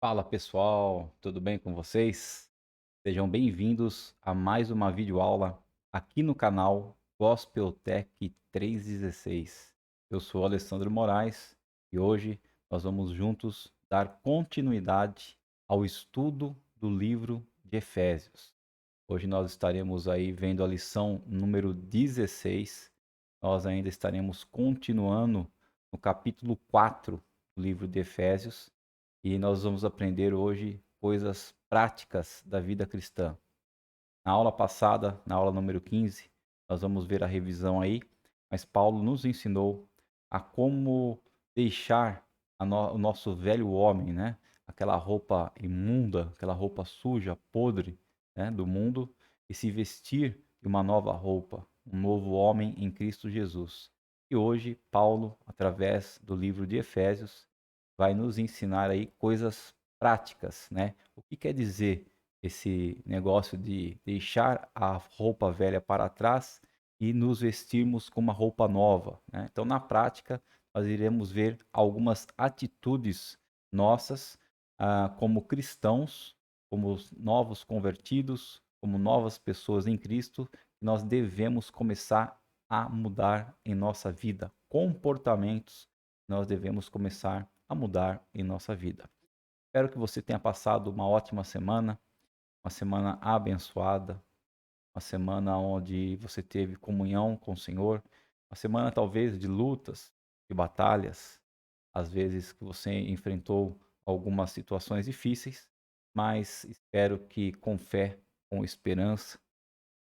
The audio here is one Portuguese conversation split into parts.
Fala pessoal, tudo bem com vocês? Sejam bem-vindos a mais uma videoaula aqui no canal Gospel Tech 316. Eu sou Alessandro Moraes e hoje nós vamos juntos dar continuidade ao estudo do livro de Efésios. Hoje nós estaremos aí vendo a lição número 16. Nós ainda estaremos continuando no capítulo 4 do livro de Efésios e nós vamos aprender hoje coisas práticas da vida cristã. Na aula passada, na aula número 15, nós vamos ver a revisão aí, mas Paulo nos ensinou a como deixar o nosso velho homem, né? Aquela roupa imunda, aquela roupa suja, podre, né? Do mundo, e se vestir de uma nova roupa, um novo homem em Cristo Jesus. E hoje, Paulo, através do livro de Efésios, vai nos ensinar aí coisas práticas, né? O que quer dizer esse negócio de deixar a roupa velha para trás e nos vestirmos com uma roupa nova, né? Então, na prática, nós iremos ver algumas atitudes nossas, como cristãos, como os novos convertidos, como novas pessoas em Cristo, que nós devemos começar a mudar em nossa vida, comportamentos que nós devemos começar a mudar em nossa vida. Espero que você tenha passado uma ótima semana, uma semana abençoada, uma semana onde você teve comunhão com o Senhor, uma semana talvez de lutas, de batalhas, às vezes que você enfrentou algumas situações difíceis, mas espero que com fé, com esperança,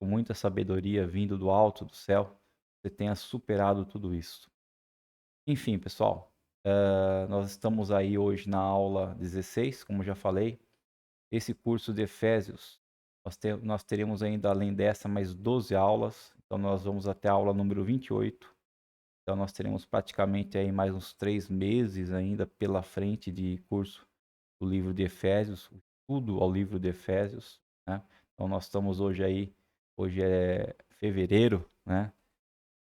com muita sabedoria vindo do alto do céu, você tenha superado tudo isso. Enfim, pessoal, nós estamos aí hoje na aula 16, como já falei. Esse curso de Efésios, nós teremos ainda, além dessa, mais 12 aulas. Então, nós vamos até a aula número 28. Então, nós teremos praticamente aí mais uns 3 meses ainda pela frente de curso do livro de Efésios, o estudo ao livro de Efésios, né? Então, nós estamos hoje aí, hoje é fevereiro, né?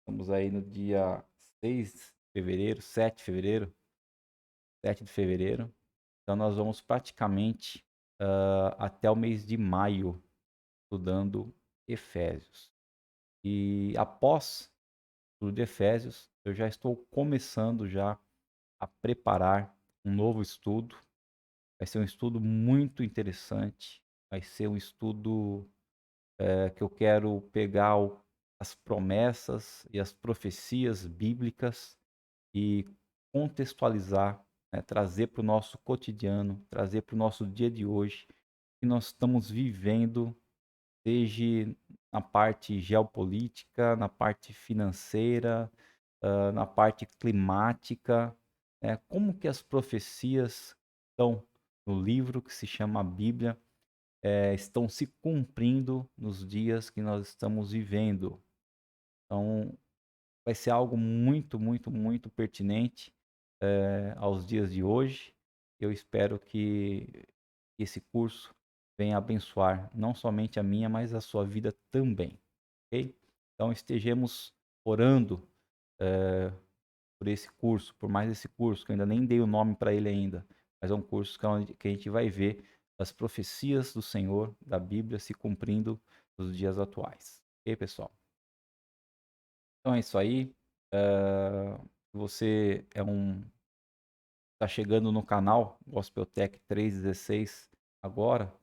Estamos aí no dia 6 de fevereiro, 7 de fevereiro, 7 de fevereiro. Então, nós vamos praticamente até o mês de maio estudando Efésios. E após o estudo de Efésios, eu já estou começando já a preparar um novo estudo. Vai ser um estudo muito interessante. Vai ser um estudo que eu quero pegar as promessas e as profecias bíblicas e contextualizar, né, trazer para o nosso cotidiano, trazer para o nosso dia de hoje, que nós estamos vivendo, seja na parte geopolítica, na parte financeira, na parte climática, né? Como que as profecias estão no livro que se chama Bíblia, estão se cumprindo nos dias que nós estamos vivendo. Então, vai ser algo muito, muito, muito pertinente, aos dias de hoje. Eu espero que esse curso venha abençoar não somente a minha, mas a sua vida também, ok? Então estejamos orando por esse curso, por mais esse curso, que eu ainda nem dei o nome para ele ainda, mas é um curso que a gente vai ver as profecias do Senhor, da Bíblia, se cumprindo nos dias atuais. Ok, pessoal? Então é isso aí. Você está chegando no canal Gospel Tech 316 agora,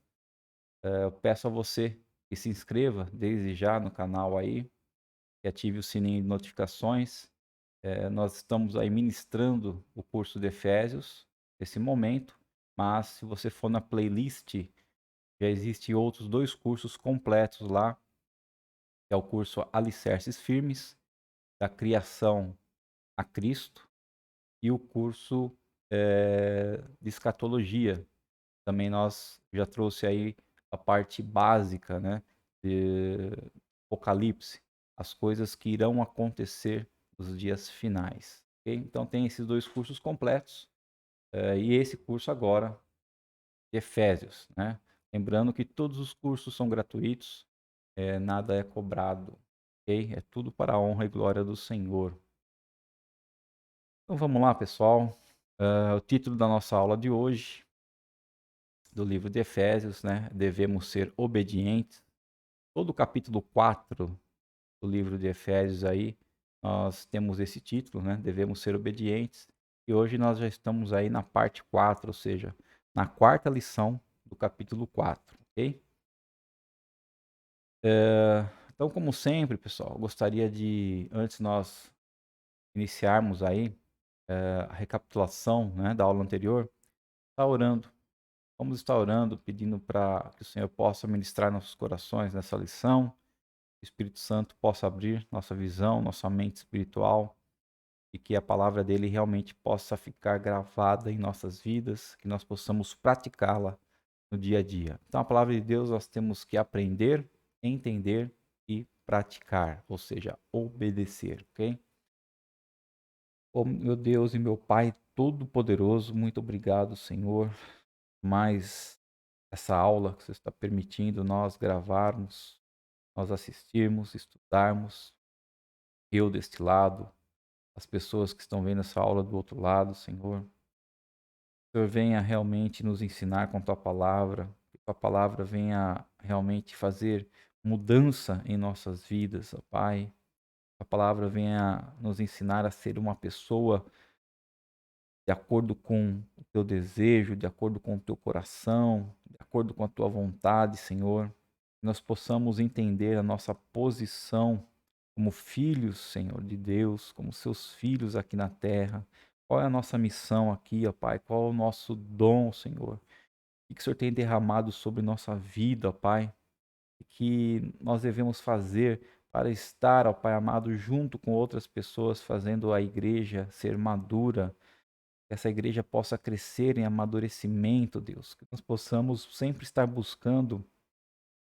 eu peço a você que se inscreva desde já no canal aí, que ative o sininho de notificações. Nós estamos aí ministrando o curso de Efésios nesse momento, mas se você for na playlist, já existem outros 2 cursos completos lá, que é o curso Alicerces Firmes, da criação a Cristo, e o curso de escatologia. Também nós já trouxe aí a parte básica, né, de Apocalipse, as coisas que irão acontecer nos dias finais. Ok? Então tem esses 2 cursos completos, e esse curso agora de Efésios, né? Lembrando que todos os cursos são gratuitos, nada é cobrado, ok? É tudo para a honra e glória do Senhor. Então vamos lá, pessoal. O título da nossa aula de hoje do livro de Efésios, né? Devemos ser obedientes. Todo o capítulo 4 do livro de Efésios aí, nós temos esse título, né? Devemos ser obedientes. E hoje nós já estamos aí na parte 4, ou seja, na quarta lição do capítulo 4, ok? Então, como sempre, pessoal, gostaria de, antes nós iniciarmos aí a recapitulação, né, da aula anterior, estar orando. Vamos estar orando, pedindo para que o Senhor possa ministrar nossos corações nessa lição, que o Espírito Santo possa abrir nossa visão, nossa mente espiritual, e que a palavra dele realmente possa ficar gravada em nossas vidas, que nós possamos praticá-la no dia a dia. Então, a palavra de Deus nós temos que aprender, entender e praticar, ou seja, obedecer, ok? Oh, meu Deus e meu Pai Todo-Poderoso, muito obrigado, Senhor, mais essa aula que você está permitindo nós gravarmos, nós assistirmos, estudarmos, eu deste lado, as pessoas que estão vendo essa aula do outro lado, Senhor. Que o Senhor venha realmente nos ensinar com tua palavra, que tua palavra venha realmente fazer mudança em nossas vidas, ó Pai. A palavra venha nos ensinar a ser uma pessoa de acordo com o teu desejo, de acordo com o teu coração, de acordo com a tua vontade, Senhor. Que nós possamos entender a nossa posição como filhos, Senhor, de Deus, como seus filhos aqui na terra. Qual é a nossa missão aqui, ó Pai? Qual é o nosso dom, Senhor? O que o Senhor tem derramado sobre nossa vida, ó Pai? O que nós devemos fazer para estar, ó Pai amado, junto com outras pessoas, fazendo a igreja ser madura, que essa igreja possa crescer em amadurecimento, Deus, que nós possamos sempre estar buscando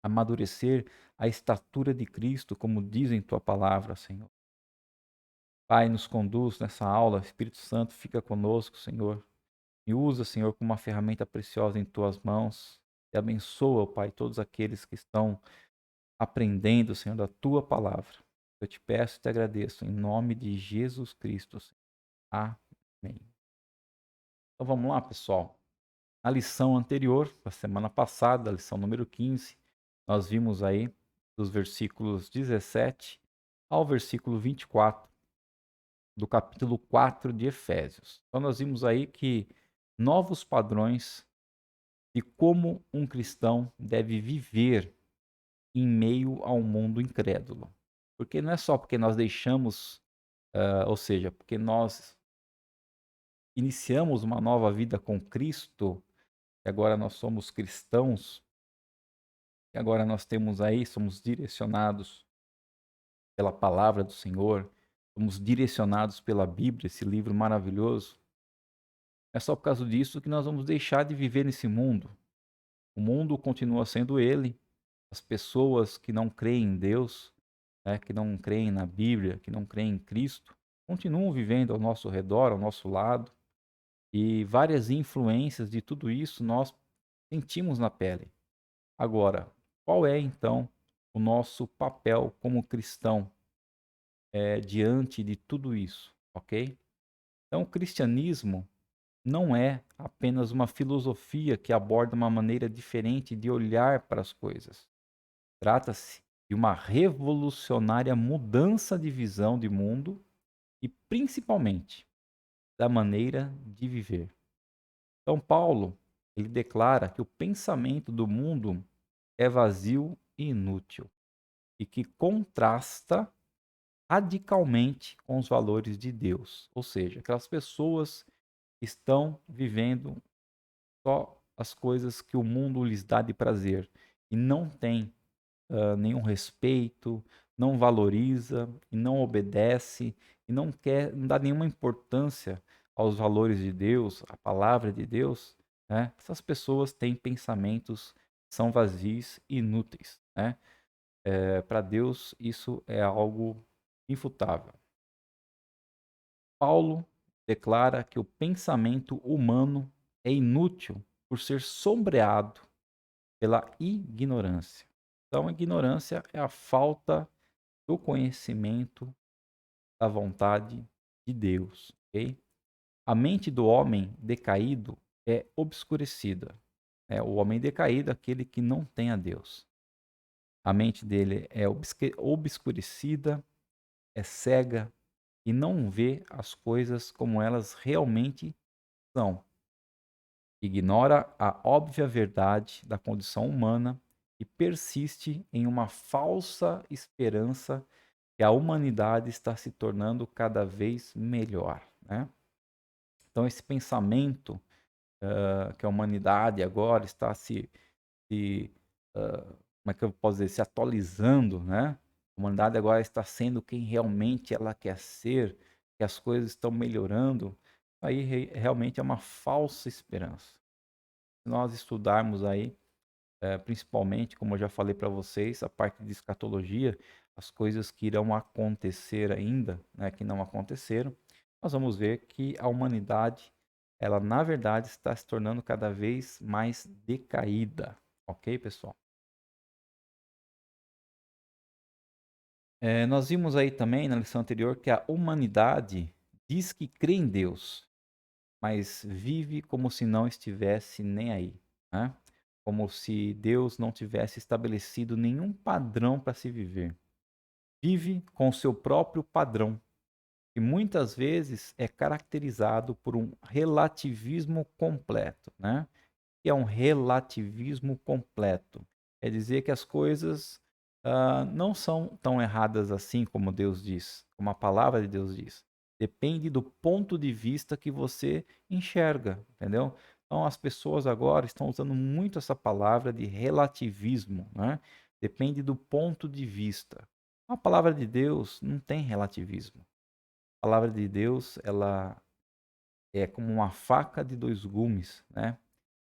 amadurecer a estatura de Cristo, como diz em tua palavra, Senhor. Pai, nos conduz nessa aula, Espírito Santo, fica conosco, Senhor. Me usa, Senhor, como uma ferramenta preciosa em tuas mãos. E abençoa, ó Pai, todos aqueles que estão aprendendo, Senhor, da tua palavra. Eu te peço e te agradeço, em nome de Jesus Cristo, Senhor. Amém. Então vamos lá, pessoal. Na lição anterior, da semana passada, a lição número 15, nós vimos aí dos versículos 17 ao versículo 24 do capítulo 4 de Efésios. Então nós vimos aí que novos padrões de como um cristão deve viver em meio a um mundo incrédulo. Porque não é só porque nós deixamos, ou seja, porque nós iniciamos uma nova vida com Cristo, e agora nós somos cristãos, e agora nós temos aí, somos direcionados pela palavra do Senhor, somos direcionados pela Bíblia, esse livro maravilhoso. É só por causa disso que nós vamos deixar de viver nesse mundo. O mundo continua sendo ele, as pessoas que não creem em Deus, né, que não creem na Bíblia, que não creem em Cristo, continuam vivendo ao nosso redor, ao nosso lado, e várias influências de tudo isso nós sentimos na pele. Agora, qual é então o nosso papel como cristão diante de tudo isso, ok? Então, o cristianismo não é apenas uma filosofia que aborda uma maneira diferente de olhar para as coisas. Trata-se de uma revolucionária mudança de visão de mundo e, principalmente, da maneira de viver. Então, Paulo, ele declara que o pensamento do mundo é vazio e inútil e que contrasta radicalmente com os valores de Deus. Ou seja, aquelas pessoas que estão vivendo só as coisas que o mundo lhes dá de prazer e não tem nenhum respeito, não valoriza e não obedece e não quer, não dá nenhuma importância aos valores de Deus, à palavra de Deus, né? Essas pessoas têm pensamentos que são vazios e inúteis, né? Para Deus isso é algo infutável. Paulo declara que o pensamento humano é inútil por ser sombreado pela ignorância. Então, a ignorância é a falta do conhecimento da vontade de Deus, ok? A mente do homem decaído é obscurecida É o homem decaído, aquele que não tem a Deus. A mente dele é obscurecida, é cega e não vê as coisas como elas realmente são. Ignora a óbvia verdade da condição humana e persiste em uma falsa esperança que a humanidade está se tornando cada vez melhor, né? Então esse pensamento que a humanidade agora está se como é que eu posso dizer, se atualizando, né? A humanidade agora está sendo quem realmente ela quer ser, que as coisas estão melhorando. Aí realmente é uma falsa esperança. Se nós estudarmos aí, principalmente, como eu já falei para vocês, a parte de escatologia, as coisas que irão acontecer ainda, né, que não aconteceram, nós vamos ver que a humanidade, ela na verdade está se tornando cada vez mais decaída, ok, pessoal? Nós vimos aí também na lição anterior que a humanidade diz que crê em Deus, mas vive como se não estivesse nem aí, né? Como se Deus não tivesse estabelecido nenhum padrão para se viver. Vive com seu próprio padrão, que muitas vezes é caracterizado por um relativismo completo, né? Que é um relativismo completo. É dizer que as coisas não são tão erradas assim como Deus diz, como a palavra de Deus diz. Depende do ponto de vista que você enxerga, entendeu? Então as pessoas agora estão usando muito essa palavra de relativismo, né? Depende do ponto de vista. A palavra de Deus não tem relativismo. A palavra de Deus, ela é como uma faca de dois gumes, né?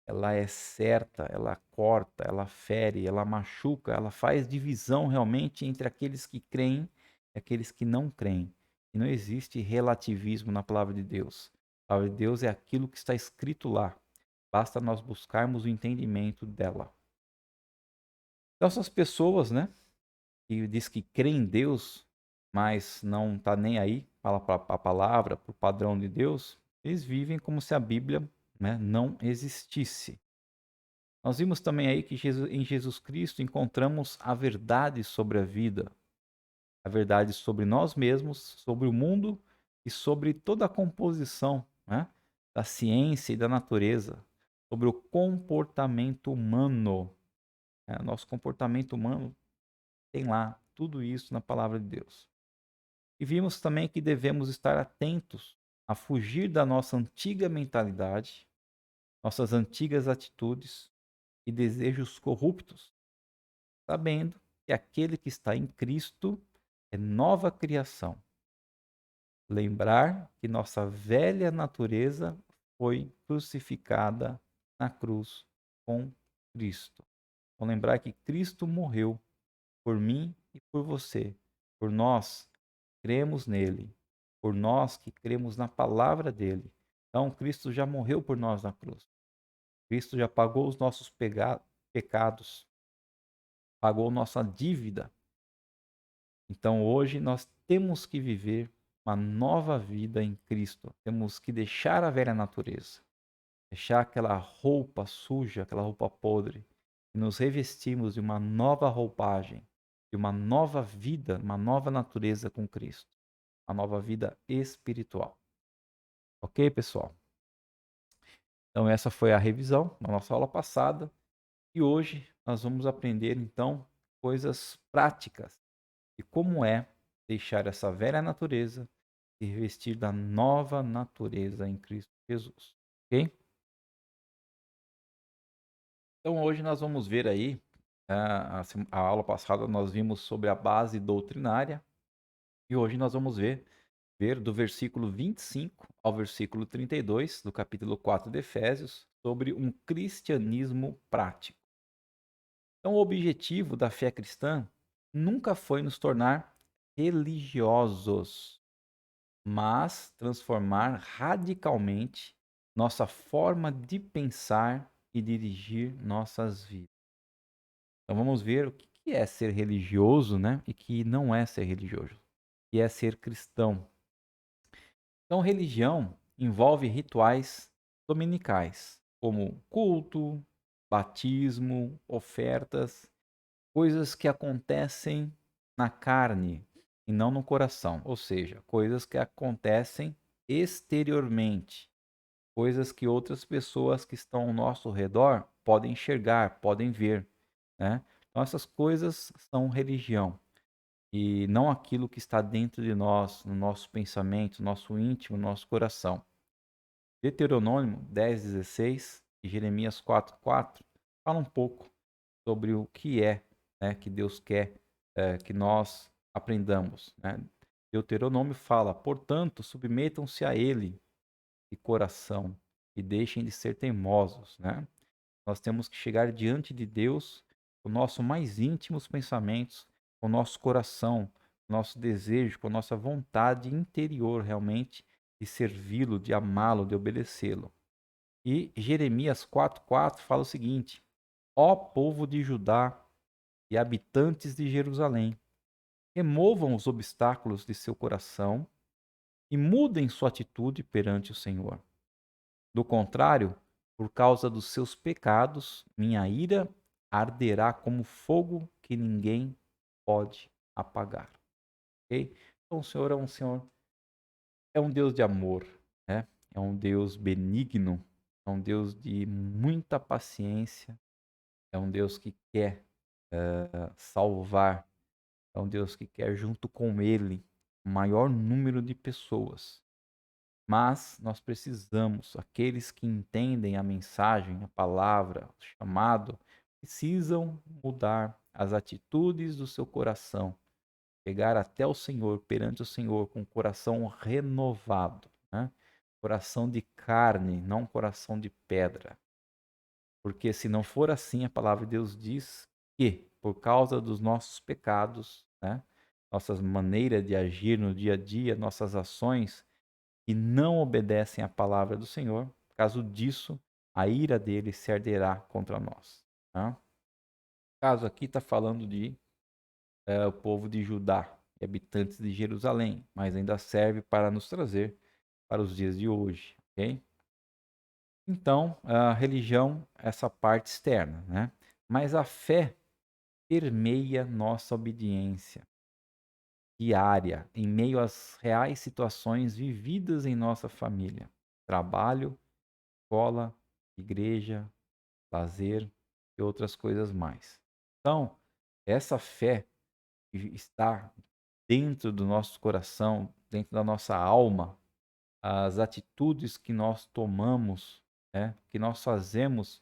Ela é certa, ela corta, ela fere, ela machuca, ela faz divisão realmente entre aqueles que creem e aqueles que não creem. E não existe relativismo na palavra de Deus. A palavra de Deus é aquilo que está escrito lá. Basta nós buscarmos o entendimento dela. Então, essas pessoas, né, que diz que creem em Deus, mas não está nem aí para a palavra, para o padrão de Deus, eles vivem como se a Bíblia, né, não existisse. Nós vimos também aí que em Jesus Cristo encontramos a verdade sobre a vida, a verdade sobre nós mesmos, sobre o mundo e sobre toda a composição, né, da ciência e da natureza, sobre o comportamento humano. Nosso comportamento humano tem lá tudo isso na palavra de Deus. E vimos também que devemos estar atentos a fugir da nossa antiga mentalidade, nossas antigas atitudes e desejos corruptos, sabendo que aquele que está em Cristo é nova criação. Lembrar que nossa velha natureza foi crucificada na cruz com Cristo. Então, lembrar que Cristo morreu por mim e por você, por nós cremos nele, por nós que cremos na palavra dele. Então, Cristo já morreu por nós na cruz. Cristo já pagou os nossos pecados, pagou nossa dívida. Então, hoje nós temos que viver uma nova vida em Cristo. Temos que deixar a velha natureza, deixar aquela roupa suja, aquela roupa podre, e nos revestimos de uma nova roupagem, de uma nova vida, uma nova natureza com Cristo, uma nova vida espiritual. Ok, pessoal? Então, essa foi a revisão da nossa aula passada. E hoje nós vamos aprender, então, coisas práticas de como é deixar essa velha natureza e revestir da nova natureza em Cristo Jesus. Ok? Então, hoje nós vamos ver aí, a aula passada nós vimos sobre a base doutrinária. E hoje nós vamos ver do versículo 25 ao versículo 32 do capítulo 4 de Efésios sobre um cristianismo prático. Então, o objetivo da fé cristã nunca foi nos tornar religiosos, mas transformar radicalmente nossa forma de pensar e dirigir nossas vidas. Então, vamos ver o que é ser religioso, né? E que não é ser religioso, que é ser cristão. Então, religião envolve rituais dominicais, como culto, batismo, ofertas, coisas que acontecem na carne e não no coração, ou seja, coisas que acontecem exteriormente, coisas que outras pessoas que estão ao nosso redor podem enxergar, podem ver, né? Então essas coisas são religião e não aquilo que está dentro de nós, no nosso pensamento, no nosso íntimo, no nosso coração. Deuteronômio 10:16 e Jeremias 4:4 fala um pouco sobre o que é, né, que Deus quer que nós aprendamos, né? Deuteronômio fala: portanto, submetam-se a Ele de coração e deixem de ser teimosos, né? Nós temos que chegar diante de Deus com o nosso mais íntimos pensamentos, com o nosso coração, com o nosso desejo, com a nossa vontade interior realmente de servi-lo, de amá-lo, de obedecê-lo. E Jeremias 4:4 fala o seguinte: ó povo de Judá e habitantes de Jerusalém, removam os obstáculos de seu coração e mudem sua atitude perante o Senhor. Do contrário, por causa dos seus pecados, minha ira arderá como fogo que ninguém pode apagar. Ok? Então o Senhor é um Deus de amor, né? É um Deus benigno, é um Deus de muita paciência, é um Deus que quer salvar, é um Deus que quer junto com Ele o maior número de pessoas. Mas nós precisamos, aqueles que entendem a mensagem, a palavra, o chamado, precisam mudar as atitudes do seu coração, chegar até o Senhor, perante o Senhor, com o coração renovado, né? Coração de carne, não coração de pedra. Porque se não for assim, a palavra de Deus diz que, por causa dos nossos pecados, né? Nossas maneiras de agir no dia a dia, nossas ações, e não obedecem à palavra do Senhor, por causa disso, a ira dele se arderá contra nós. Tá? O caso aqui está falando de o povo de Judá e habitantes de Jerusalém, mas ainda serve para nos trazer para os dias de hoje. Okay? Então, a religião, essa parte externa, né? Mas a fé permeia nossa obediência diária em meio às reais situações vividas em nossa família, trabalho, escola, igreja, lazer e outras coisas mais. Então, essa fé que está dentro do nosso coração, dentro da nossa alma, as atitudes que nós tomamos, né, que nós fazemos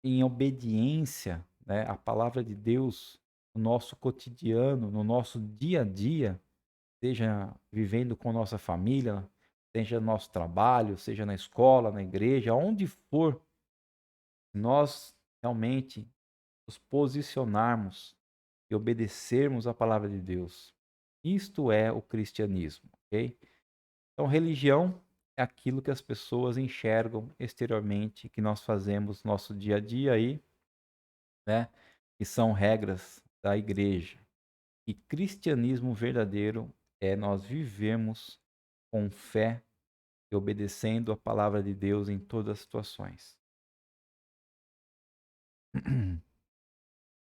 em obediência, né, à palavra de Deus no nosso cotidiano, no nosso dia a dia, seja vivendo com nossa família, seja no nosso trabalho, seja na escola, na igreja, onde for, nós realmente nos posicionarmos e obedecermos à palavra de Deus. Isto é o cristianismo, ok? Então, religião é aquilo que as pessoas enxergam exteriormente, que nós fazemos no nosso dia a dia aí, né? Que são regras da igreja. E cristianismo verdadeiro é nós vivemos com fé e obedecendo a palavra de Deus em todas as situações.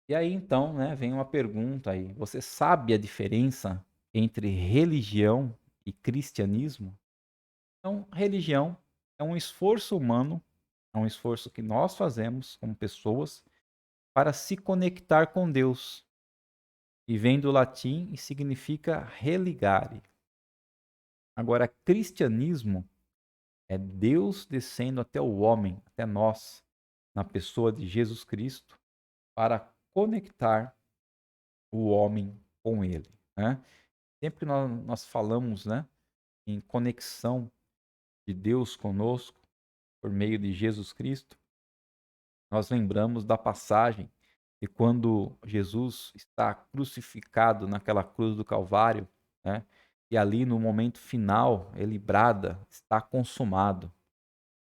E aí então, né, vem uma pergunta aí. Você sabe a diferença entre religião e cristianismo? Então, religião é um esforço humano, é um esforço que nós fazemos como pessoas para se conectar com Deus. E vem do latim e significa religare. Agora, cristianismo é Deus descendo até o homem, até nós, na pessoa de Jesus Cristo, para conectar o homem com ele, né? Sempre que nós falamos, né, em conexão de Deus conosco por meio de Jesus Cristo, nós lembramos da passagem de quando Jesus está crucificado naquela cruz do Calvário, né? E ali no momento final ele brada, está consumado.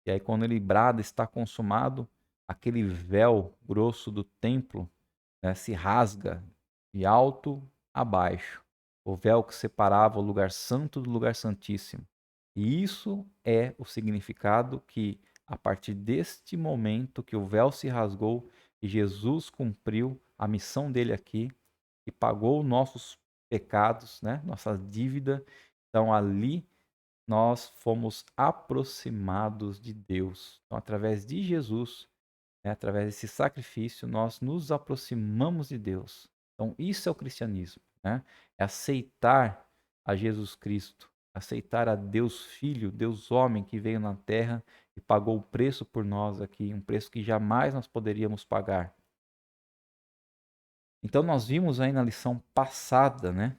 E aí quando ele brada, está consumado, aquele véu grosso do templo, né, se rasga de alto a baixo. O véu que separava o lugar santo do lugar santíssimo. E isso é o significado que a partir deste momento que o véu se rasgou e Jesus cumpriu a missão dele aqui e pagou nossos pecados, né? Nossa dívida. Então ali nós fomos aproximados de Deus. Então, através de Jesus, né, através desse sacrifício, nós nos aproximamos de Deus. Então, isso é o cristianismo, né? É aceitar a Jesus Cristo, aceitar a Deus Filho, Deus Homem que veio na terra e pagou o preço por nós aqui, um preço que jamais nós poderíamos pagar. Então, nós vimos aí na lição passada, né,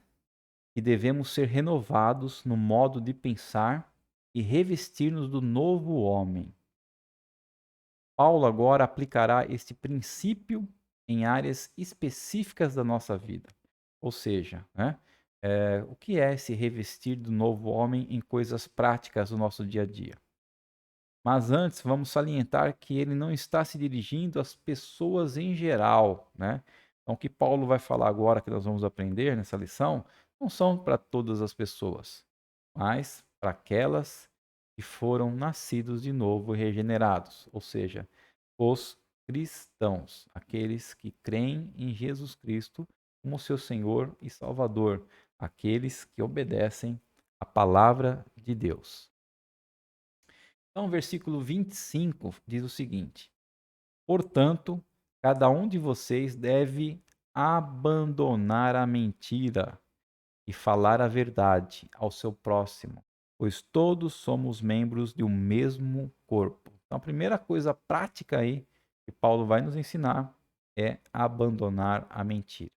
que devemos ser renovados no modo de pensar e revestir-nos do novo homem. Paulo agora aplicará este princípio em áreas específicas da nossa vida. Ou seja, né, o que é se revestir do novo homem em coisas práticas do nosso dia a dia? Mas antes, vamos salientar que ele não está se dirigindo às pessoas em geral, né? Então, o que Paulo vai falar agora, que nós vamos aprender nessa lição, não são para todas as pessoas, mas para aquelas que foram nascidos de novo e regenerados, ou seja, os cristãos, aqueles que creem em Jesus Cristo como seu Senhor e Salvador, aqueles que obedecem à palavra de Deus. Então, o versículo 25 diz o seguinte: portanto, cada um de vocês deve abandonar a mentira e falar a verdade ao seu próximo, pois todos somos membros de um mesmo corpo. Então, a primeira coisa prática aí que Paulo vai nos ensinar é abandonar a mentira.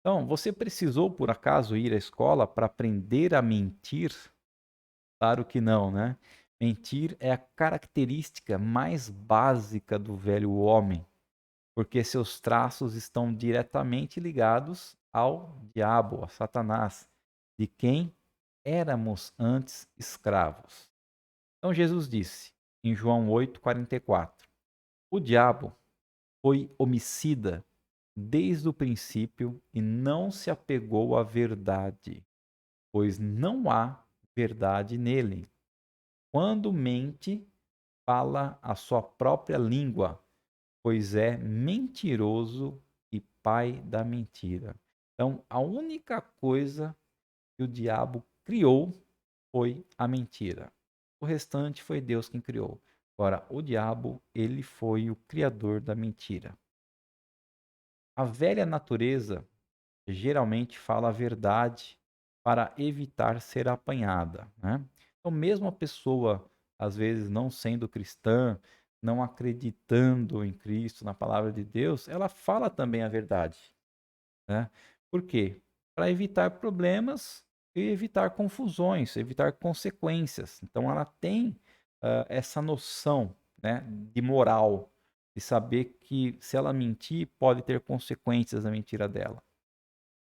Então, você precisou por acaso ir à escola para aprender a mentir? Claro que não, né? Mentir é a característica mais básica do velho homem, porque seus traços estão diretamente ligados ao diabo, a Satanás, de quem éramos antes escravos. Então Jesus disse em João 8:44: o diabo foi homicida desde o princípio e não se apegou à verdade, pois não há verdade nele. Quando mente, fala a sua própria língua, pois é mentiroso e pai da mentira. Então, a única coisa que o diabo criou foi a mentira. O restante foi Deus quem criou. Agora, o diabo, ele foi o criador da mentira. A velha natureza geralmente fala a verdade para evitar ser apanhada, né? Então, mesmo a pessoa, às vezes, não sendo cristã, não acreditando em Cristo, na palavra de Deus, ela fala também a verdade, né? Por quê? Para evitar problemas e evitar confusões, evitar consequências. Então, ela tem essa noção, né, de moral, de saber que se ela mentir, pode ter consequências a mentira dela.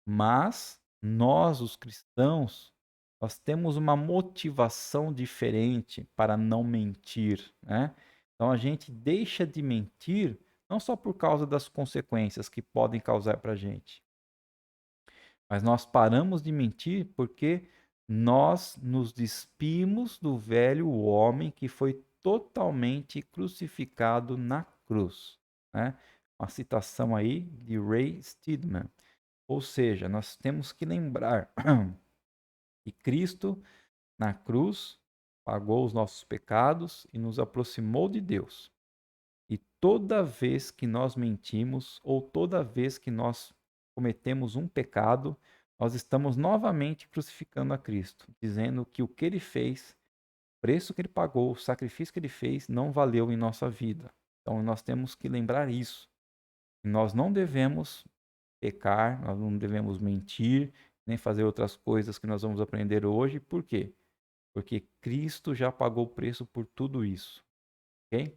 Mas nós, os cristãos, nós temos uma motivação diferente para não mentir, né? Então a gente deixa de mentir não só por causa das consequências que podem causar para a gente, mas nós paramos de mentir porque nós nos despimos do velho homem que foi totalmente crucificado na cruz, né? Uma citação aí de Ray Steadman. Ou seja, nós temos que lembrar que Cristo, na cruz, pagou os nossos pecados e nos aproximou de Deus. E toda vez que nós mentimos ou toda vez que nós cometemos um pecado, nós estamos novamente crucificando a Cristo, dizendo que o que ele fez, o preço que ele pagou, o sacrifício que ele fez, não valeu em nossa vida. Então nós temos que lembrar isso. Nós não devemos pecar, nós não devemos mentir, nem fazer outras coisas que nós vamos aprender hoje. Por quê? Porque Cristo já pagou o preço por tudo isso. Ok?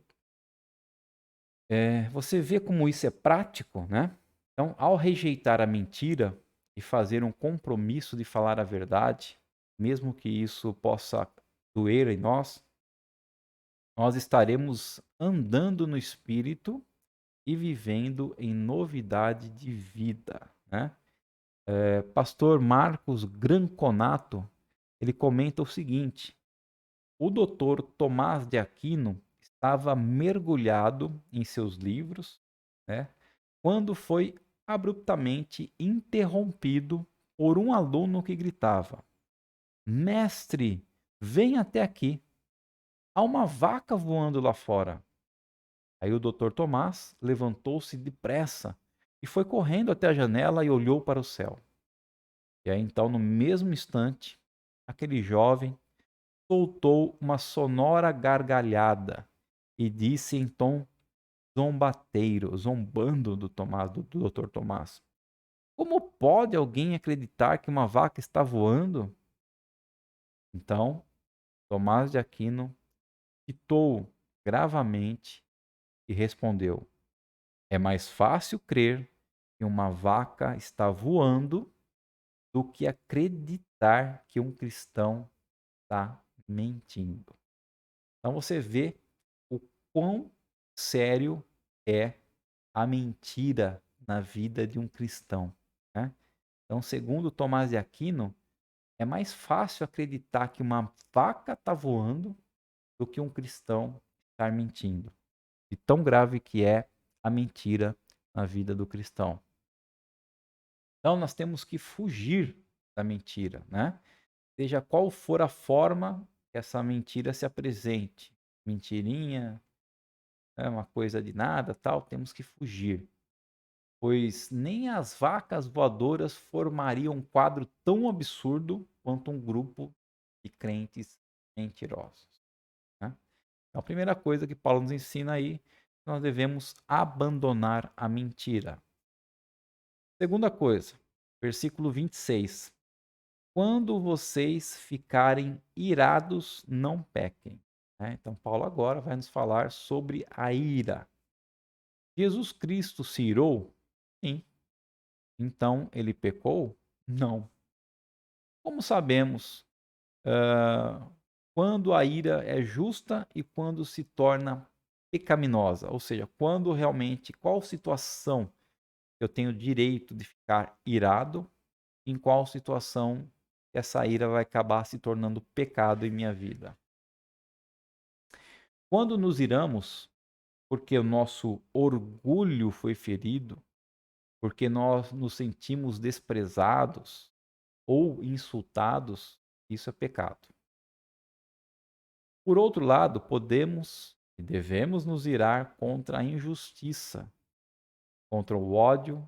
Você vê como isso é prático, né? Então, ao rejeitar a mentira e fazer um compromisso de falar a verdade, mesmo que isso possa doer em nós, nós estaremos andando no Espírito e vivendo em novidade de vida, né? Pastor Marcos Granconato, ele comenta o seguinte: o doutor Tomás de Aquino estava mergulhado em seus livros, né, quando foi abruptamente interrompido por um aluno que gritava: Mestre, vem até aqui. Há uma vaca voando lá fora. Aí o doutor Tomás levantou-se depressa e foi correndo até a janela e olhou para o céu. E aí então, no mesmo instante, aquele jovem soltou uma sonora gargalhada e disse em tom zombateiro, zombando do doutor Tomás: Como pode alguém acreditar que uma vaca está voando? Então, Tomás de Aquino fitou gravamente e respondeu: É mais fácil crer que uma vaca está voando do que acreditar que um cristão está mentindo. Então você vê o quão sério é a mentira na vida de um cristão, né? Então, segundo Tomás de Aquino, é mais fácil acreditar que uma vaca está voando do que um cristão estar mentindo. E tão grave que é a mentira na vida do cristão. Então, nós temos que fugir da mentira, né? Seja qual for a forma que essa mentira se apresente. Mentirinha, é uma coisa de nada, tal, temos que fugir. Pois nem as vacas voadoras formariam um quadro tão absurdo quanto um grupo de crentes mentirosos, né? Então, a primeira coisa que Paulo nos ensina aí, nós devemos abandonar a mentira. Segunda coisa, versículo 26. Quando vocês ficarem irados, não pequem. Então, Paulo agora vai nos falar sobre a ira. Jesus Cristo se irou? Sim. Então, ele pecou? Não. Como sabemos quando a ira é justa e quando se torna pecaminosa? Ou seja, quando realmente, qual situação eu tenho direito de ficar irado, em qual situação essa ira vai acabar se tornando pecado em minha vida. Quando nos iramos, porque o nosso orgulho foi ferido, porque nós nos sentimos desprezados ou insultados, isso é pecado. Por outro lado, podemos e devemos nos irar contra a injustiça, contra o ódio,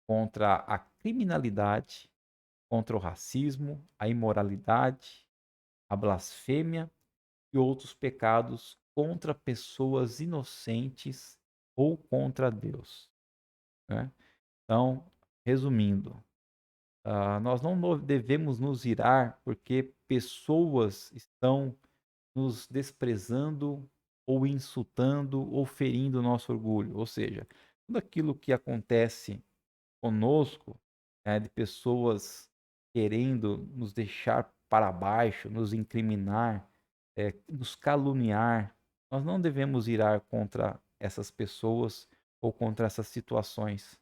contra a criminalidade, contra o racismo, a imoralidade, a blasfêmia e outros pecados contra pessoas inocentes ou contra Deus, né? Então, resumindo, nós não devemos nos irar porque pessoas estão nos desprezando ou insultando ou ferindo o nosso orgulho. Ou seja, tudo aquilo que acontece conosco, de pessoas querendo nos deixar para baixo, nos incriminar, nos caluniar, nós não devemos irar contra essas pessoas ou contra essas situações.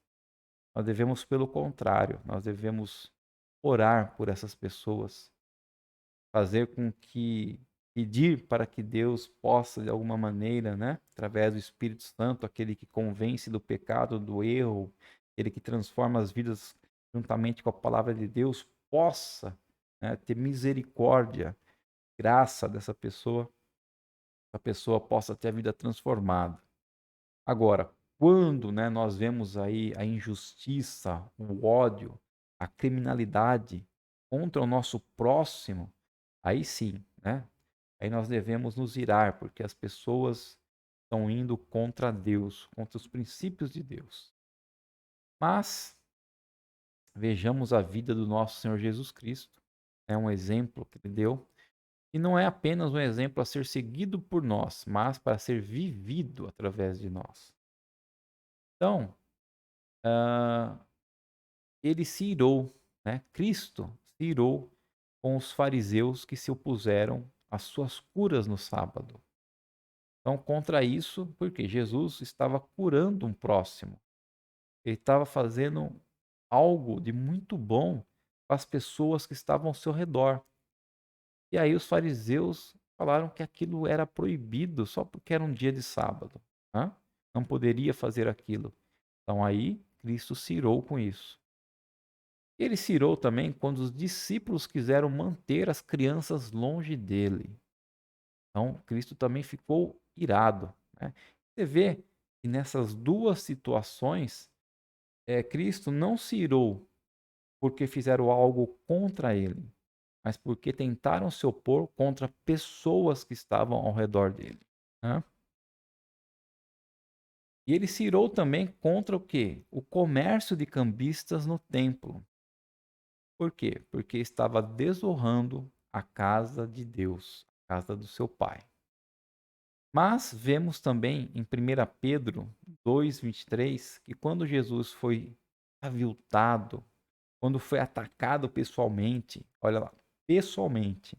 Nós devemos, pelo contrário, nós devemos orar por essas pessoas, fazer com que pedir para que Deus possa de alguma maneira, né, através do Espírito Santo, aquele que convence do pecado, do erro, aquele que transforma as vidas juntamente com a palavra de Deus, possa, né, ter misericórdia, graça dessa pessoa, a pessoa possa ter a vida transformada. Agora, quando, né, nós vemos aí a injustiça, o ódio, a criminalidade contra o nosso próximo, aí sim, né? Aí nós devemos nos irar, porque as pessoas estão indo contra Deus, contra os princípios de Deus. Mas vejamos a vida do nosso Senhor Jesus Cristo, é um exemplo que ele deu, e não é apenas um exemplo a ser seguido por nós, mas para ser vivido através de nós. Então, ah, ele se irou, né? Cristo se irou com os fariseus que se opuseram às suas curas no sábado. Então, contra isso, porque Jesus estava curando um próximo, ele estava fazendo algo de muito bom com as pessoas que estavam ao seu redor. E aí os fariseus falaram que aquilo era proibido só porque era um dia de sábado, né? Não poderia fazer aquilo. Então aí Cristo se irou com isso. Ele se irou também quando os discípulos quiseram manter as crianças longe dele. Então Cristo também ficou irado, né? Você vê que nessas duas situações, Cristo não se irou porque fizeram algo contra ele, mas porque tentaram se opor contra pessoas que estavam ao redor dele, né? E ele se irou também contra o quê? O comércio de cambistas no templo. Por quê? Porque estava desonrando a casa de Deus, a casa do seu pai. Mas vemos também em 1 Pedro 2:23 que quando Jesus foi aviltado, quando foi atacado pessoalmente, olha lá, pessoalmente,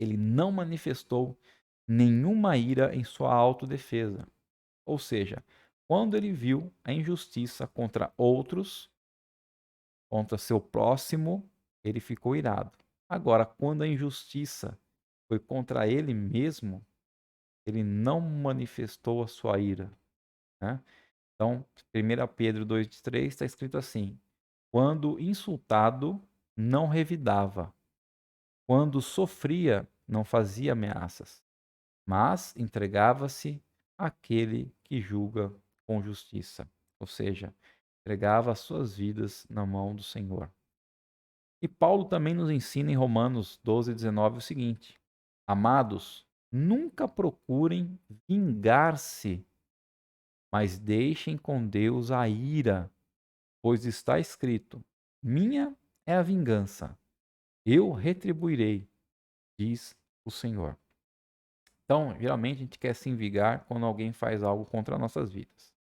ele não manifestou nenhuma ira em sua autodefesa. Ou seja, quando ele viu a injustiça contra outros, contra seu próximo, ele ficou irado. Agora, quando a injustiça foi contra ele mesmo, ele não manifestou a sua ira, né? Então, 1 Pedro 2:3 está escrito assim: quando insultado, não revidava, quando sofria, não fazia ameaças, mas entregava-se àquele que julga com justiça. Ou seja, entregava as suas vidas na mão do Senhor. E Paulo também nos ensina em Romanos 12:19 o seguinte: amados, nunca procurem vingar-se, mas deixem com Deus a ira, pois está escrito: minha é a vingança, eu retribuirei, diz o Senhor. Então, geralmente a gente quer se vingar quando alguém faz algo contra nossas vidas.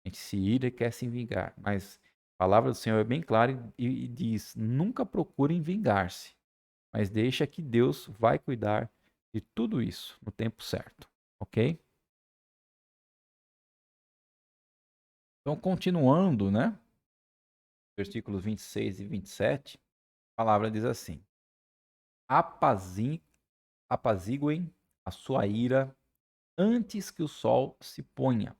A gente se ira e quer se vingar, mas a palavra do Senhor é bem clara e diz: nunca procurem vingar-se, mas deixa que Deus vai cuidar de tudo isso no tempo certo, ok? Então, continuando, né? Versículos 26 e 27, a palavra diz assim: apaziguem a sua ira antes que o sol se ponha,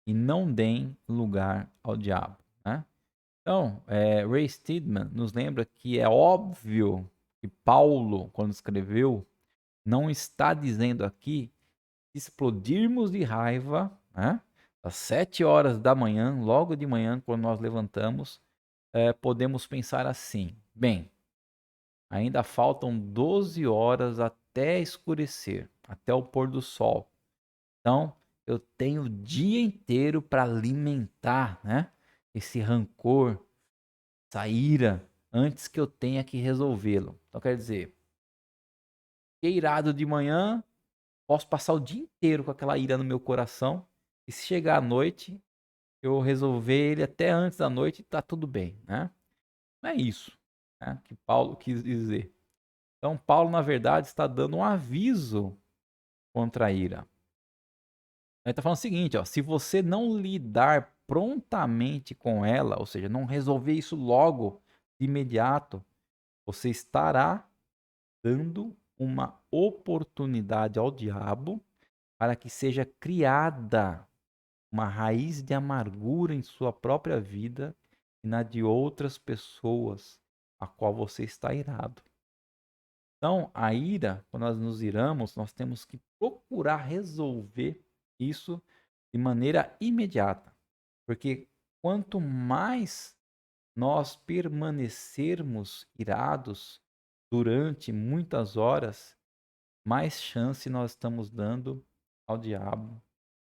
e não deem lugar ao diabo, né? Então, Ray Steadman nos lembra que é óbvio que Paulo, quando escreveu, não está dizendo aqui explodirmos de raiva, né? Às 7 horas da manhã, logo de manhã, quando nós levantamos, podemos pensar assim: bem, ainda faltam 12 horas até escurecer, até o pôr do sol. Então, eu tenho o dia inteiro para alimentar, né? Esse rancor, essa ira, antes que eu tenha que resolvê-lo. Então, quer dizer, fiquei irado de manhã, posso passar o dia inteiro com aquela ira no meu coração, e se chegar à noite, eu resolver ele até antes da noite, tá tudo bem, né? Não é isso, né, que Paulo quis dizer. Então, Paulo, na verdade, está dando um aviso contra a ira. Ele está falando o seguinte, ó, se você não lidar prontamente com ela, ou seja, não resolver isso logo, de imediato, você estará dando uma oportunidade ao diabo para que seja criada uma raiz de amargura em sua própria vida e na de outras pessoas a qual você está irado. Então, a ira, quando nós nos iramos, nós temos que procurar resolver isso de maneira imediata. Porque quanto mais nós permanecermos irados durante muitas horas, mais chance nós estamos dando ao diabo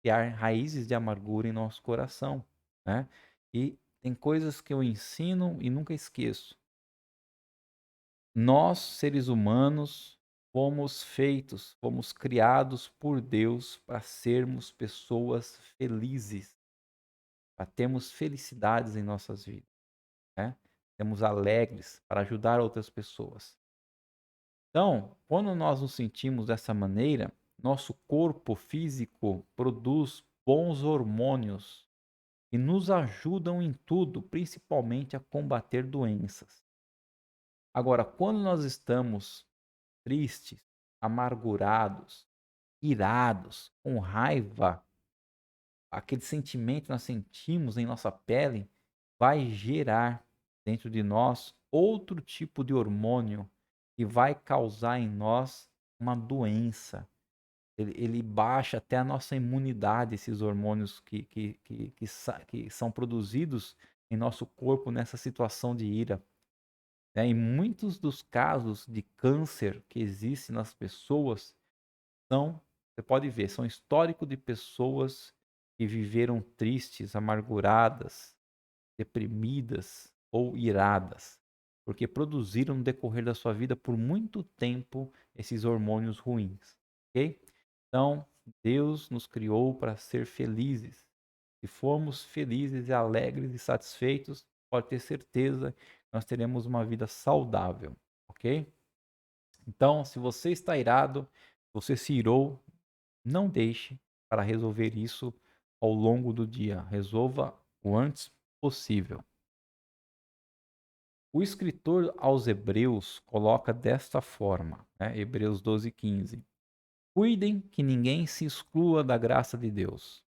criar raízes de amargura em nosso coração, né? E tem coisas que eu ensino e nunca esqueço. Nós, seres humanos, fomos criados por Deus para sermos pessoas felizes, para termos felicidades em nossas vidas, né? Sermos alegres para ajudar outras pessoas. Então, quando nós nos sentimos dessa maneira, nosso corpo físico produz bons hormônios que nos ajudam em tudo, principalmente a combater doenças. Agora, quando nós estamos tristes, amargurados, irados, com raiva, aquele sentimento que nós sentimos em nossa pele vai gerar dentro de nós outro tipo de hormônio que vai causar em nós uma doença. Ele baixa até a nossa imunidade, esses hormônios que são produzidos em nosso corpo nessa situação de ira. Em muitos dos casos de câncer que existem nas pessoas, você pode ver, são histórico de pessoas que viveram tristes, amarguradas, deprimidas ou iradas, porque produziram no decorrer da sua vida por muito tempo esses hormônios ruins, ok? Então, Deus nos criou para ser felizes. Se formos felizes e alegres e satisfeitos, pode ter certeza que nós teremos uma vida saudável, ok? Então, se você está irado, você se irou, não deixe para resolver isso ao longo do dia. Resolva o antes possível. O escritor aos Hebreus coloca desta forma, né? Hebreus 12:15. Cuidem que ninguém se exclua da graça de Deus,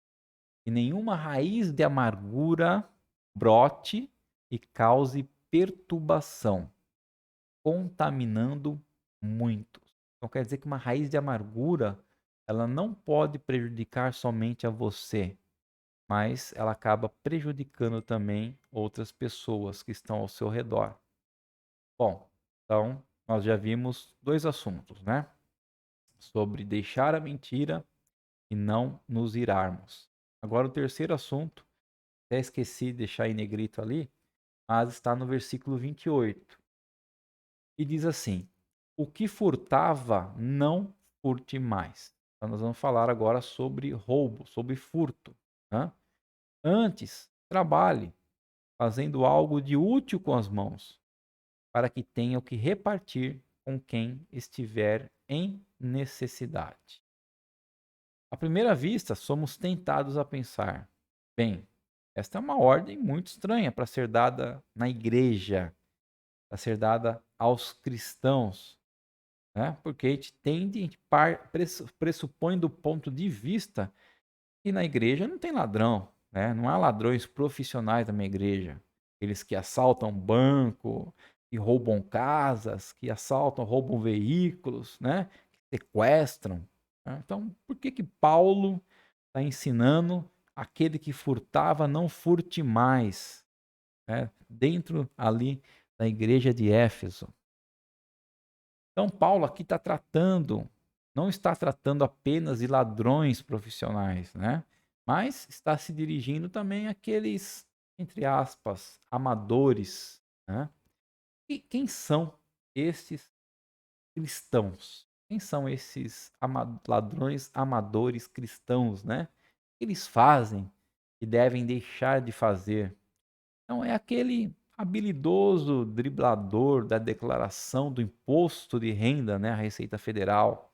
que nenhuma raiz de amargura brote e cause perturbação, contaminando muitos. Então quer dizer que uma raiz de amargura, ela não pode prejudicar somente a você, mas ela acaba prejudicando também outras pessoas que estão ao seu redor. Bom, então nós já vimos dois assuntos, né? Sobre deixar a mentira e não nos irarmos. Agora o terceiro assunto, até esqueci de deixar em negrito ali, mas está no versículo 28. E diz assim: o que furtava, não furte mais. Então nós vamos falar agora sobre roubo, sobre furto, né? Antes, trabalhe, fazendo algo de útil com as mãos, para que tenha o que repartir com quem estiver em necessidade. À primeira vista, somos tentados a pensar: bem, esta é uma ordem muito estranha para ser dada na igreja, para ser dada aos cristãos, né? Porque a gente pressupõe do ponto de vista que na igreja não tem ladrão, né? Não há ladrões profissionais na minha igreja. Aqueles que assaltam banco, que roubam casas, que assaltam, roubam veículos, né? Que sequestram, né? Então, por que que Paulo está ensinando aquele que furtava não furte mais, né? Dentro ali da igreja de Éfeso? Então, Paulo aqui não está tratando apenas de ladrões profissionais, né? Mas está se dirigindo também àqueles, entre aspas, amadores, né? E quem são esses cristãos? Quem são esses ladrões amadores cristãos, né? O que eles fazem e devem deixar de fazer? Então, é aquele habilidoso driblador da declaração do imposto de renda, né, à Receita Federal,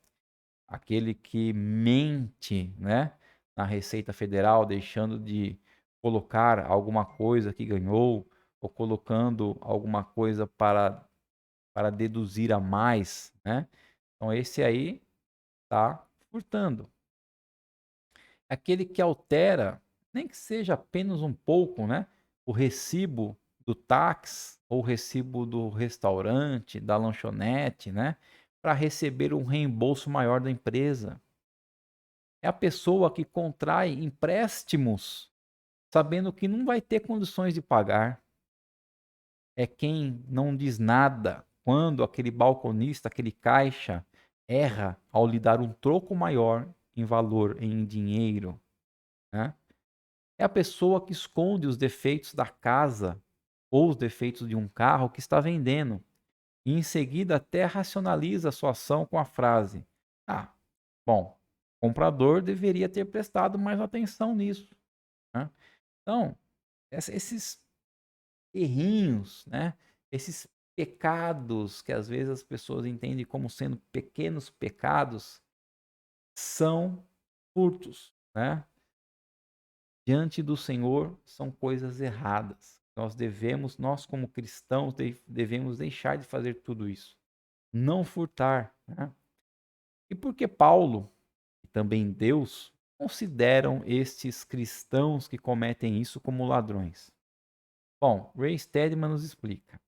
aquele que mente, né, na Receita Federal, deixando de colocar alguma coisa que ganhou ou colocando alguma coisa para deduzir a mais, né? Então esse aí está furtando. Aquele que altera, nem que seja apenas um pouco, né, o recibo do táxi ou o recibo do restaurante, da lanchonete, né, para receber um reembolso maior da empresa. É a pessoa que contrai empréstimos sabendo que não vai ter condições de pagar. É quem não diz nada quando aquele balconista, aquele caixa, erra ao lhe dar um troco maior em valor, em dinheiro, né? É a pessoa que esconde os defeitos da casa ou os defeitos de um carro que está vendendo e em seguida até racionaliza a sua ação com a frase: ah, bom, o comprador deveria ter prestado mais atenção nisso, né? Então, esses errinhos, né? Esses pecados que às vezes as pessoas entendem como sendo pequenos pecados são furtos, né? Diante do Senhor são coisas erradas. Nós como cristãos, devemos deixar de fazer tudo isso. Não furtar, né? E por que Paulo e também Deus consideram estes cristãos que cometem isso como ladrões? Bom, Ray Stedman nos explica.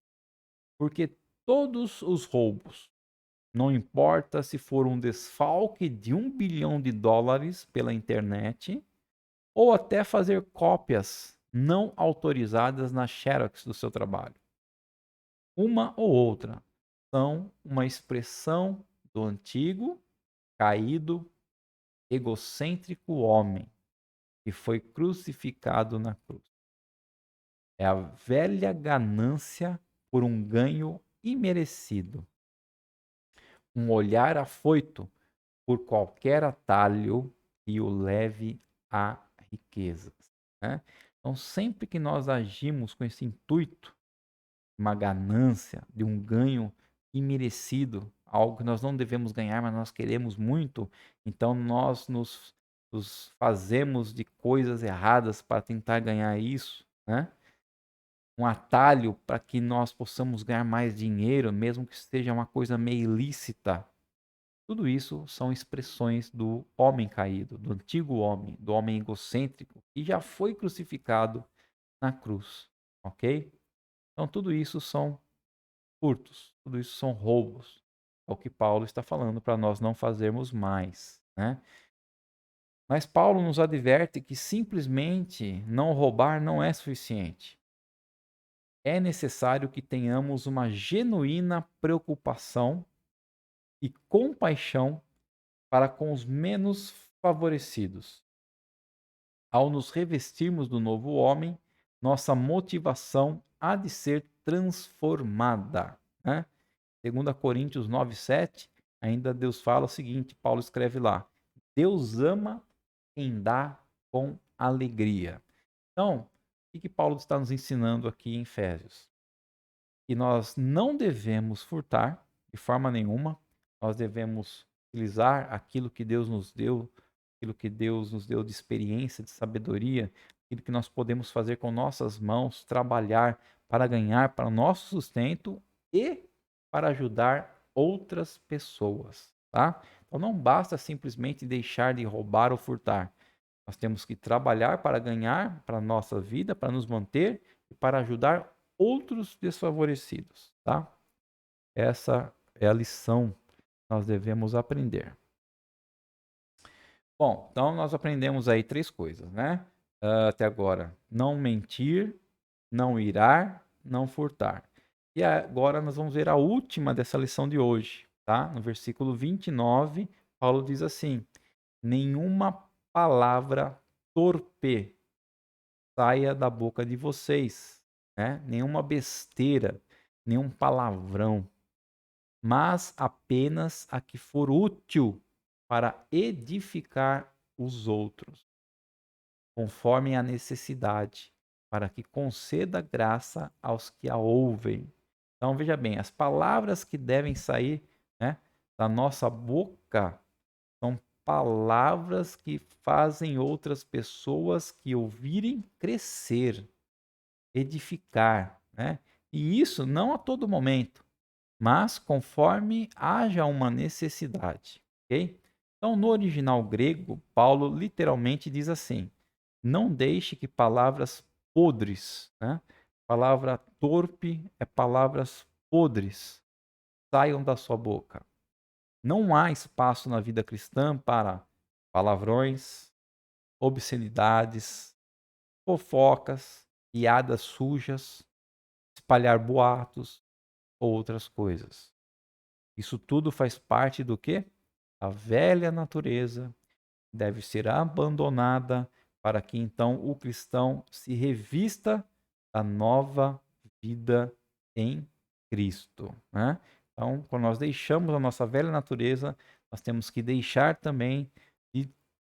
Porque todos os roubos, não importa se for um desfalque de US$ 1 bilhão pela internet ou até fazer cópias não autorizadas na Xerox do seu trabalho. Uma ou outra são uma expressão do antigo, caído, egocêntrico homem que foi crucificado na cruz. É a velha ganância por um ganho imerecido. Um olhar afoito por qualquer atalho que o leve à riqueza. Né? Então, sempre que nós agimos com esse intuito, uma ganância, de um ganho imerecido, algo que nós não devemos ganhar, mas nós queremos muito, então nós nos fazemos de coisas erradas para tentar ganhar isso, né? Um atalho para que nós possamos ganhar mais dinheiro, mesmo que seja uma coisa meio ilícita. Tudo isso são expressões do homem caído, do antigo homem, do homem egocêntrico, que já foi crucificado na cruz, ok? Então tudo isso são furtos, tudo isso são roubos. É o que Paulo está falando para nós não fazermos mais, né? Mas Paulo nos adverte que simplesmente não roubar não é suficiente. É necessário que tenhamos uma genuína preocupação e compaixão para com os menos favorecidos. Ao nos revestirmos do novo homem, nossa motivação há de ser transformada. Né? 2 Coríntios 9:7, ainda Deus fala o seguinte, Paulo escreve lá, Deus ama quem dá com alegria. Então, o que Paulo está nos ensinando aqui em Efésios? Que nós não devemos furtar de forma nenhuma, nós devemos utilizar aquilo que Deus nos deu, aquilo que Deus nos deu de experiência, de sabedoria, aquilo que nós podemos fazer com nossas mãos, trabalhar para ganhar para o nosso sustento e para ajudar outras pessoas, tá? Então não basta simplesmente deixar de roubar ou furtar. Nós temos que trabalhar para ganhar para a nossa vida, para nos manter e para ajudar outros desfavorecidos, tá? Essa é a lição que nós devemos aprender. Bom, então nós aprendemos aí 3 coisas, né? Até agora, não mentir, não irar, não furtar. E agora nós vamos ver a última dessa lição de hoje, tá? No versículo 29, Paulo diz assim: nenhuma palavra torpe saia da boca de vocês, né? Nenhuma besteira, nenhum palavrão, mas apenas a que for útil para edificar os outros, conforme a necessidade, para que conceda graça aos que a ouvem. Então veja bem, as palavras que devem sair, né, da nossa boca são palavras que fazem outras pessoas que ouvirem crescer, edificar, né? E isso não a todo momento, mas conforme haja uma necessidade, ok? Então, no original grego, Paulo literalmente diz assim: não deixe que palavras podres, né? Palavra torpe é palavras podres saiam da sua boca. Não há espaço na vida cristã para palavrões, obscenidades, fofocas, piadas sujas, espalhar boatos ou outras coisas. Isso tudo faz parte do quê? A velha natureza deve ser abandonada para que então o cristão se revista da nova vida em Cristo, né? Então, quando nós deixamos a nossa velha natureza, nós temos que deixar também de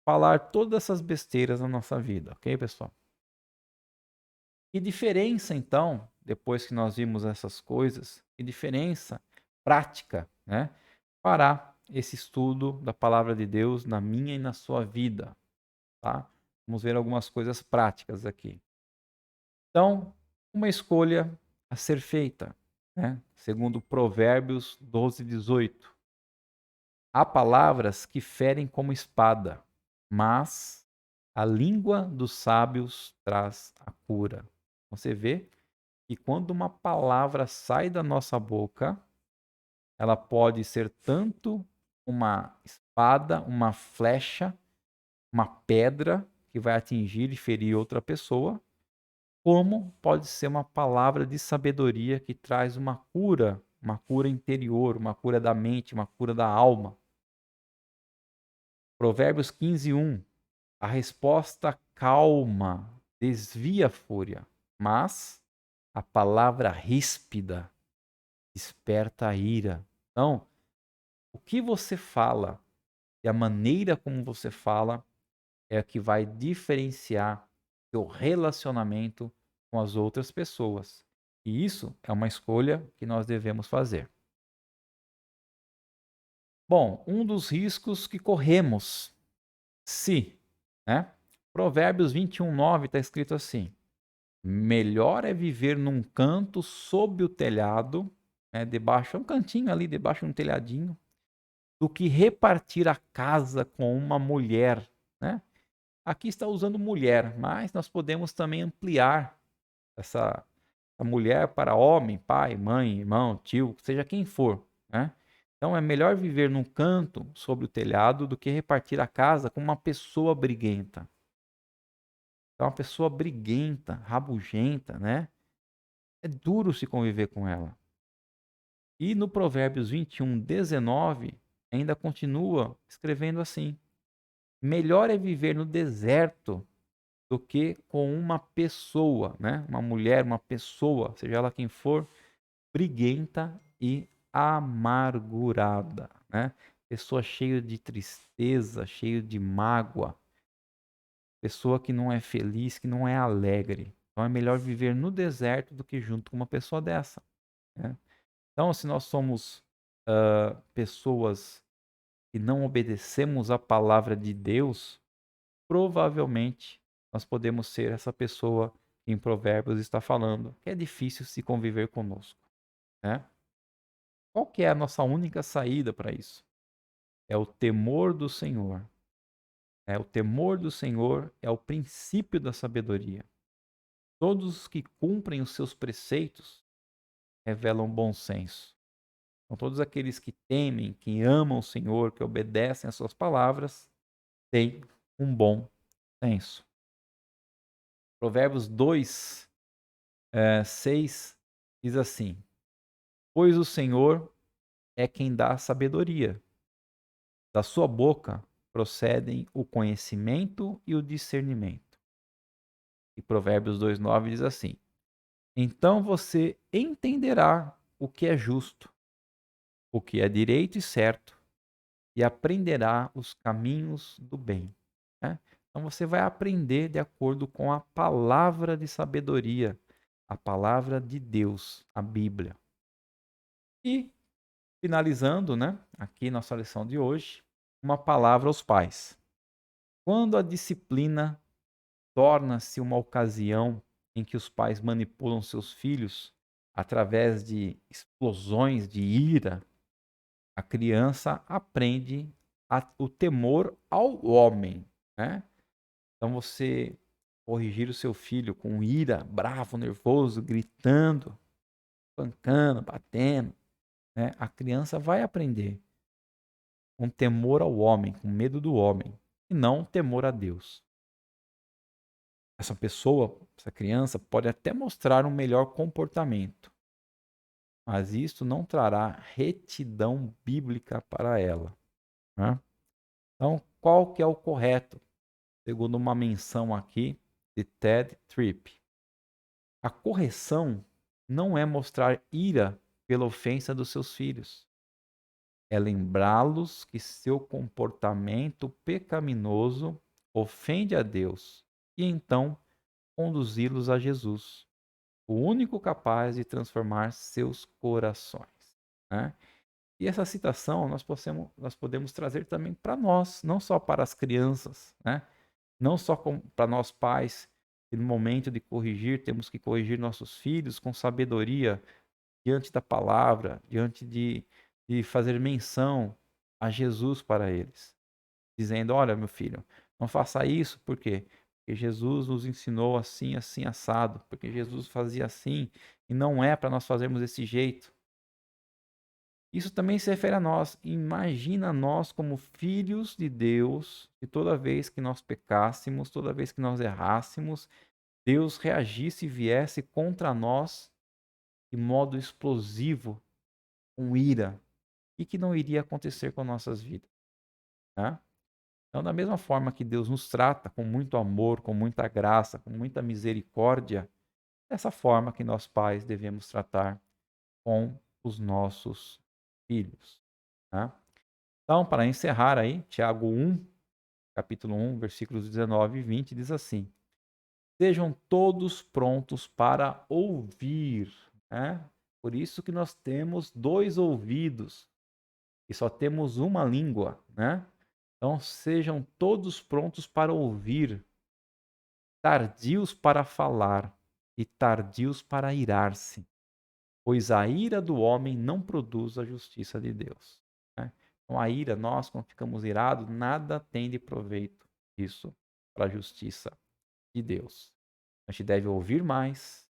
falar todas essas besteiras na nossa vida, ok, pessoal? Que diferença, então, depois que nós vimos essas coisas, que diferença prática, né, fará esse estudo da palavra de Deus na minha e na sua vida, tá? Vamos ver algumas coisas práticas aqui. Então, uma escolha a ser feita, né? Segundo Provérbios 12:18. Há palavras que ferem como espada, mas a língua dos sábios traz a cura. Você vê que quando uma palavra sai da nossa boca, ela pode ser tanto uma espada, uma flecha, uma pedra que vai atingir e ferir outra pessoa, como pode ser uma palavra de sabedoria que traz uma cura interior, uma cura da mente, uma cura da alma. Provérbios 15:1. A resposta calma desvia a fúria, mas a palavra ríspida desperta a ira. Então, o que você fala e a maneira como você fala é a que vai diferenciar seu relacionamento com as outras pessoas. E isso é uma escolha que nós devemos fazer. Bom, um dos riscos que corremos, se, né? Provérbios 21:9 está escrito assim: melhor é viver num canto sob o telhado, né, debaixo, um cantinho ali, debaixo de um telhadinho, do que repartir a casa com uma mulher, né? Aqui está usando mulher, mas nós podemos também ampliar essa a mulher para homem, pai, mãe, irmão, tio, seja quem for, né? Então é melhor viver num canto sobre o telhado do que repartir a casa com uma pessoa briguenta. Então, uma pessoa briguenta, rabugenta, né? É duro se conviver com ela. E no Provérbios 21:19, ainda continua escrevendo assim: melhor é viver no deserto do que com uma pessoa, né? Uma mulher, uma pessoa, seja ela quem for, briguenta e amargurada, né? Pessoa cheia de tristeza, cheia de mágoa, pessoa que não é feliz, que não é alegre. Então é melhor viver no deserto do que junto com uma pessoa dessa, né? Então, se nós somos pessoas que não obedecemos a palavra de Deus, provavelmente nós podemos ser essa pessoa que em Provérbios está falando, que é difícil se conviver conosco, né? Qual que é a nossa única saída para isso? É o temor do Senhor. O temor do Senhor é o princípio da sabedoria. Todos os que cumprem os seus preceitos revelam bom senso. Então, todos aqueles que temem, que amam o Senhor, que obedecem às suas palavras, têm um bom senso. Provérbios 2, 6 diz assim: pois o Senhor é quem dá sabedoria. Da sua boca procedem o conhecimento e o discernimento. E Provérbios 2:9 diz assim: então você entenderá o que é justo, o que é direito e certo, e aprenderá os caminhos do bem. Né? Então você vai aprender de acordo com a palavra de sabedoria, a palavra de Deus, a Bíblia. E finalizando, né, aqui nossa lição de hoje, uma palavra aos pais. Quando a disciplina torna-se uma ocasião em que os pais manipulam seus filhos através de explosões de ira, a criança aprende o temor ao homem, né? Então você corrigir o seu filho com ira, bravo, nervoso, gritando, espancando, batendo, né? A criança vai aprender com temor ao homem, com medo do homem, e não temor a Deus. Essa pessoa, essa criança, pode até mostrar um melhor comportamento, mas isso não trará retidão bíblica para ela, né? Então, qual que é o correto? Segundo uma menção aqui de Ted Tripp. A correção não é mostrar ira pela ofensa dos seus filhos. É lembrá-los que seu comportamento pecaminoso ofende a Deus e então conduzi-los a Jesus, o único capaz de transformar seus corações, né? E essa citação nós podemos trazer também para nós, não só para as crianças, né? Não só para nós pais, que no momento de corrigir, temos que corrigir nossos filhos com sabedoria, diante da palavra, diante de fazer menção a Jesus para eles, dizendo: olha, meu filho, não faça isso, por quê? Porque Jesus nos ensinou assim, assim, assado, porque Jesus fazia assim, e não é para nós fazermos desse jeito. Isso também se refere a nós. Imagina nós como filhos de Deus, e toda vez que nós pecássemos, toda vez que nós errássemos, Deus reagisse e viesse contra nós de modo explosivo, com ira, e que não iria acontecer com nossas vidas, né? Então, da mesma forma que Deus nos trata com muito amor, com muita graça, com muita misericórdia, dessa forma que nós pais devemos tratar com os nossos filhos, né? Então, para encerrar aí, Tiago 1, capítulo 1, versículos 19 e 20, diz assim: sejam todos prontos para ouvir, né? Por isso que nós temos 2 ouvidos e só temos uma língua, né? Então, sejam todos prontos para ouvir, tardios para falar e tardios para irar-se, pois a ira do homem não produz a justiça de Deus, né? Então, a ira, nós, quando ficamos irados, nada tem de proveito isso para a justiça de Deus. A gente deve ouvir mais,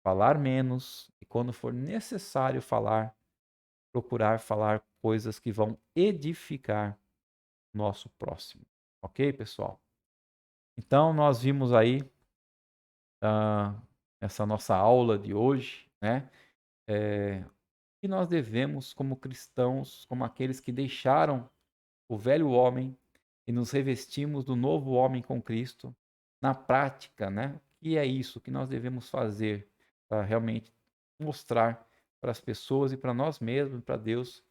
falar menos e, quando for necessário falar, procurar falar coisas que vão edificar o nosso próximo. Ok, pessoal? Então, nós vimos aí essa nossa aula de hoje, né? Que nós devemos, como cristãos, como aqueles que deixaram o velho homem e nos revestimos do novo homem com Cristo, na prática, né? E é isso que nós devemos fazer para realmente mostrar para as pessoas e para nós mesmos, para Deus,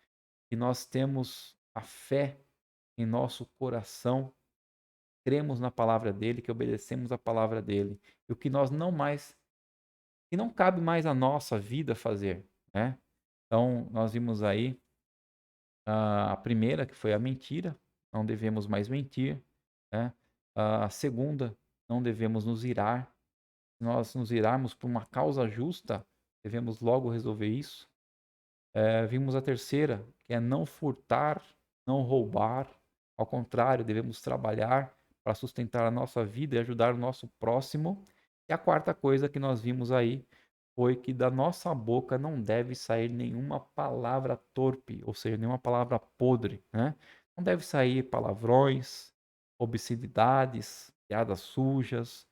que nós temos a fé em nosso coração, cremos na palavra dele, que obedecemos a palavra dele, e o que nós não mais, que não cabe mais à nossa vida fazer, né? Então, nós vimos aí a primeira, que foi a mentira, não devemos mais mentir, né? A segunda, não devemos nos irar. Se nós nos irarmos por uma causa justa, devemos logo resolver isso. Vimos a terceira, que é não furtar, não roubar. Ao contrário, devemos trabalhar para sustentar a nossa vida e ajudar o nosso próximo. E a quarta coisa que nós vimos aí foi que da nossa boca não deve sair nenhuma palavra torpe, ou seja, nenhuma palavra podre, né? Não deve sair palavrões, obscenidades, piadas sujas,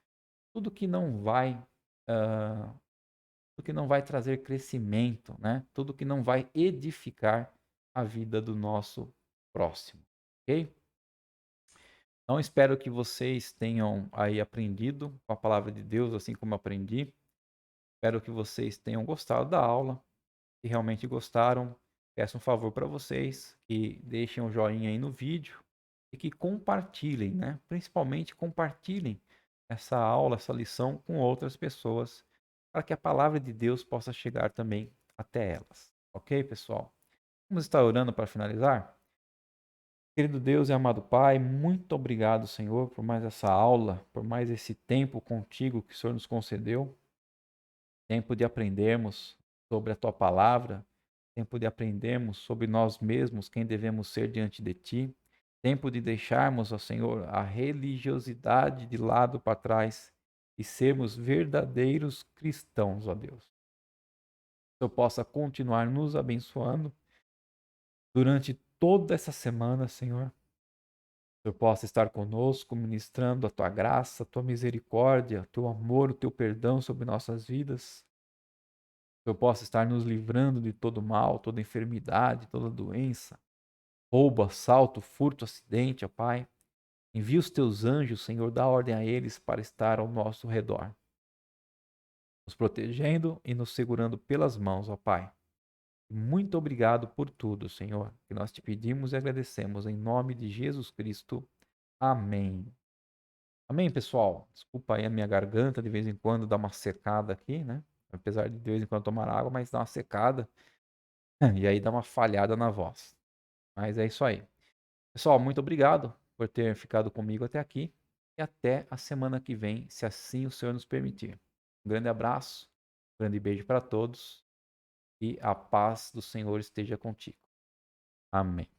tudo que não vai, ah, tudo que não vai trazer crescimento, né? Tudo que não vai edificar a vida do nosso próximo, ok? Então espero que vocês tenham aí aprendido com a palavra de Deus, assim como eu aprendi. Espero que vocês tenham gostado da aula. Se realmente gostaram, peço um favor para vocês que deixem um joinha aí no vídeo e que compartilhem, né? Principalmente compartilhem essa aula, essa lição com outras pessoas, para que a palavra de Deus possa chegar também até elas. Ok, pessoal? Vamos estar orando para finalizar? Querido Deus e amado Pai, muito obrigado, Senhor, por mais essa aula, por mais esse tempo contigo que o Senhor nos concedeu, tempo de aprendermos sobre a tua palavra, tempo de aprendermos sobre nós mesmos, quem devemos ser diante de ti, tempo de deixarmos, ó Senhor, a religiosidade de lado para trás e sermos verdadeiros cristãos, ó Deus. Que eu possa continuar nos abençoando durante toda essa semana, Senhor. Que eu possa estar conosco, ministrando a tua graça, a tua misericórdia, o teu amor, o teu perdão sobre nossas vidas. Que eu possa estar nos livrando de todo mal, toda enfermidade, toda doença, roubo, assalto, furto, acidente, ó Pai. Envia os teus anjos, Senhor, dá ordem a eles para estar ao nosso redor, nos protegendo e nos segurando pelas mãos, ó Pai. Muito obrigado por tudo, Senhor, que nós te pedimos e agradecemos em nome de Jesus Cristo. Amém. Amém, pessoal. Desculpa aí a minha garganta, de vez em quando dá uma secada aqui, né? Apesar de vez em quando tomar água, mas dá uma secada e aí dá uma falhada na voz. Mas é isso aí. Pessoal, muito obrigado por ter ficado comigo até aqui e até a semana que vem, se assim o Senhor nos permitir. Um grande abraço, um grande beijo para todos e a paz do Senhor esteja contigo. Amém.